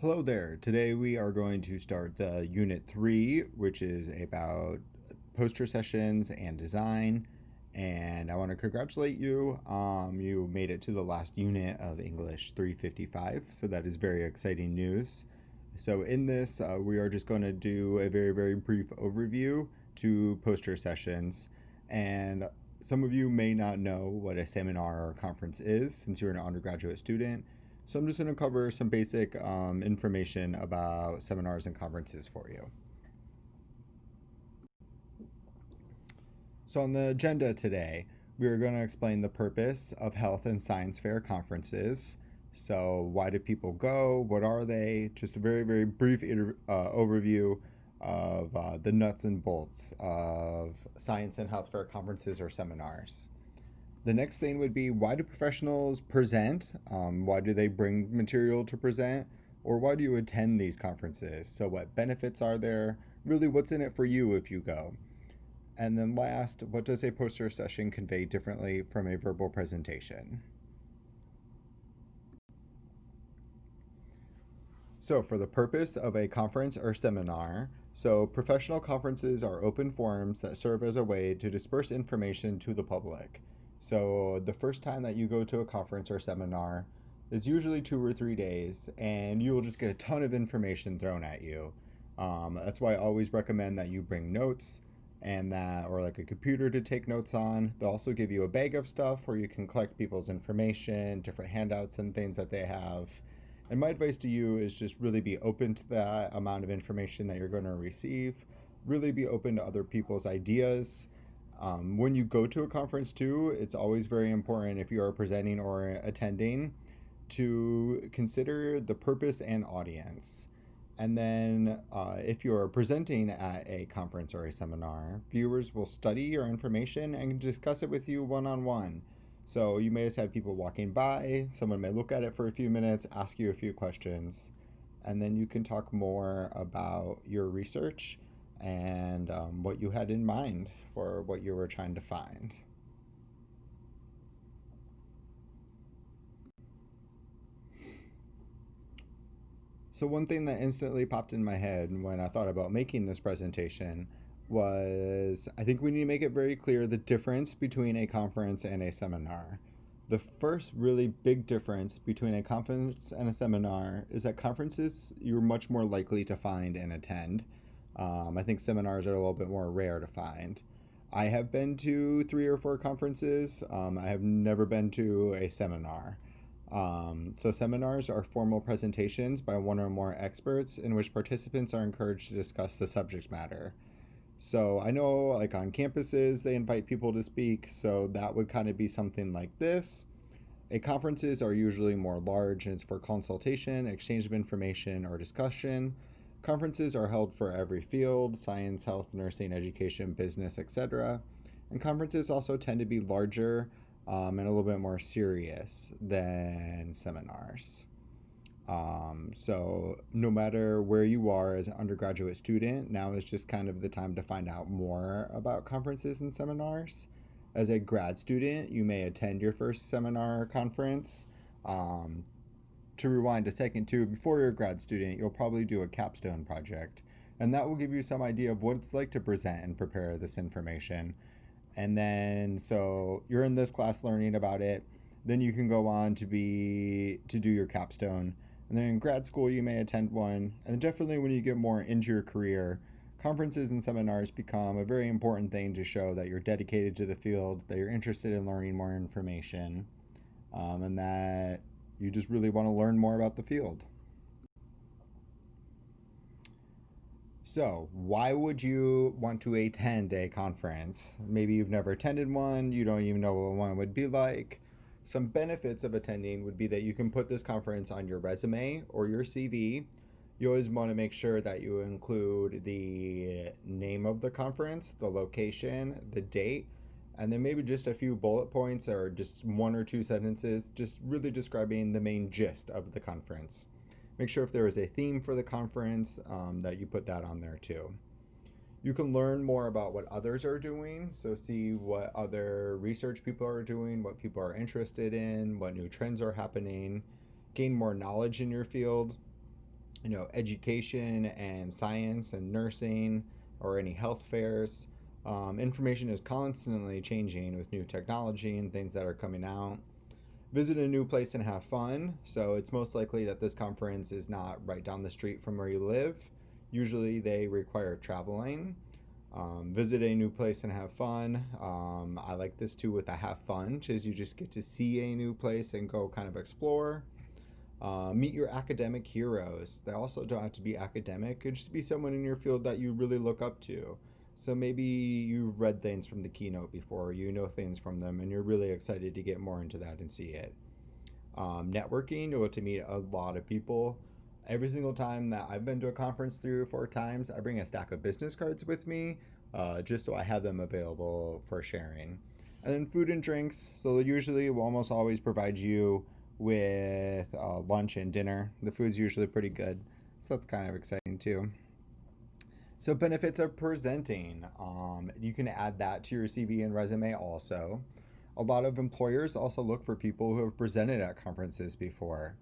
Hello there. Today we are going to start the Unit 3, which is about poster sessions and design. And I want to congratulate you. You made it to the last unit of English 355, so that is very exciting news. So, in this, we are just going to do a very, very brief overview to poster sessions. And some of you may not know what a seminar or conference is since you're an undergraduate student. So I'm just going to cover some basic information about seminars and conferences for you. So on the agenda today, we are going to explain the purpose of health and science fair conferences. So why do people go? What are they? Just a very, very brief overview of the nuts and bolts of science and health fair conferences or seminars. The next thing would be, why do professionals present? Why do they bring material to present? Or why do you attend these conferences? So, what benefits are there? Really, what's in it for you if you go? And then last, what does a poster session convey differently from a verbal presentation? So, for the purpose of a conference or seminar, professional conferences are open forums that serve as a way to disperse information to the public. So, the first time that you go to a conference or seminar, it's usually 2 or 3 days, and you will just get a ton of information thrown at you. That's why I always recommend that you bring notes and that, or like a computer to take notes on. They'll also give you a bag of stuff where you can collect people's information, different handouts and things that they have. And my advice to you is just really be open to that amount of information that you're going to receive. Really be open to other people's ideas. When you go to a conference, too, it's always very important if you are presenting or attending to consider the purpose and audience. And then, if you're presenting at a conference or a seminar, viewers will study your information and discuss it with you one on one. So you may just have people walking by, someone may look at it for a few minutes, ask you a few questions, and then you can talk more about your research and what you had in mind for what you were trying to find. So one thing that instantly popped in my head when I thought about making this presentation was, I think we need to make it very clear the difference between a conference and a seminar. The first really big difference between a conference and a seminar is that conferences you're much more likely to find and attend. I think seminars are a little bit more rare to find. I have been to 3 or 4 conferences. I have never been to a seminar. So seminars are formal presentations by one or more experts in which participants are encouraged to discuss the subject matter. So I know, like on campuses, they invite people to speak, so that would kind of be something like this. Conferences are usually more large and it's for consultation, exchange of information, or discussion. Conferences are held for every field: science, health, nursing, education, business, etc. And conferences also tend to be larger and a little bit more serious than seminars. So no matter where you are as an undergraduate student, now is just kind of the time to find out more about conferences and seminars. As a grad student, you may attend your first seminar or conference. To rewind a second too, before you're a grad student, you'll probably do a capstone project, and that will give you some idea of what it's like to present and prepare this information. And then, so you're in this class learning about it, then you can go on to do your capstone. And then in grad school, you may attend one. And definitely when you get more into your career, conferences and seminars become a very important thing to show that you're dedicated to the field, that you're interested in learning more information, and that you just really want to learn more about the field. So, why would you want to attend a conference? Maybe you've never attended one, you don't even know what one would be like. Some benefits of attending would be that you can put this conference on your resume or your CV. You always want to make sure that you include the name of the conference, the location, the date, and then maybe just a few bullet points or just 1 or 2 sentences, just really describing the main gist of the conference. Make sure if there is a theme for the conference that you put that on there too. You can learn more about what others are doing, so see what other research people are doing, what people are interested in, what new trends are happening, gain more knowledge in your field. education and science and nursing or any health fairs. Information is constantly changing with new technology and things that are coming out. Visit a new place and have fun. So it's most likely that this conference is not right down the street from where you live. Usually they require traveling. Visit a new place and have fun. I like this too with the have fun, because you just get to see a new place and go kind of explore. Meet your academic heroes. They also don't have to be academic. It could just be someone in your field that you really look up to. So maybe you've read things from the keynote before, you know things from them, and you're really excited to get more into that and see it. Networking, you'll get to meet a lot of people. Every single time that I've been to a conference 3 or 4 times, I bring a stack of business cards with me, just so I have them available for sharing. And then food and drinks. So usually we'll almost always provide you with lunch and dinner. The food's usually pretty good, so that's kind of exciting too. So benefits of presenting. You can add that to your CV and resume also. A lot of employers also look for people who have presented at conferences before.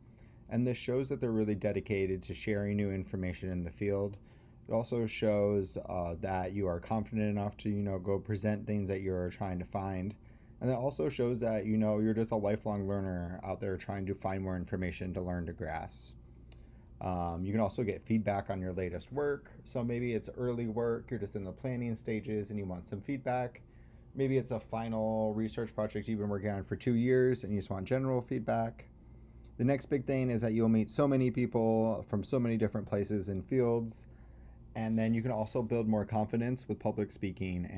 And this shows that they're really dedicated to sharing new information in the field. It also shows that you are confident enough to, go present things that you're trying to find. And it also shows that, you're just a lifelong learner out there trying to find more information to learn to grasp. You can also get feedback on your latest work. So maybe it's early work, you're just in the planning stages and you want some feedback. Maybe it's a final research project you've been working on for 2 years and you just want general feedback. The next big thing is that you'll meet so many people from so many different places and fields. And then you can also build more confidence with public speaking and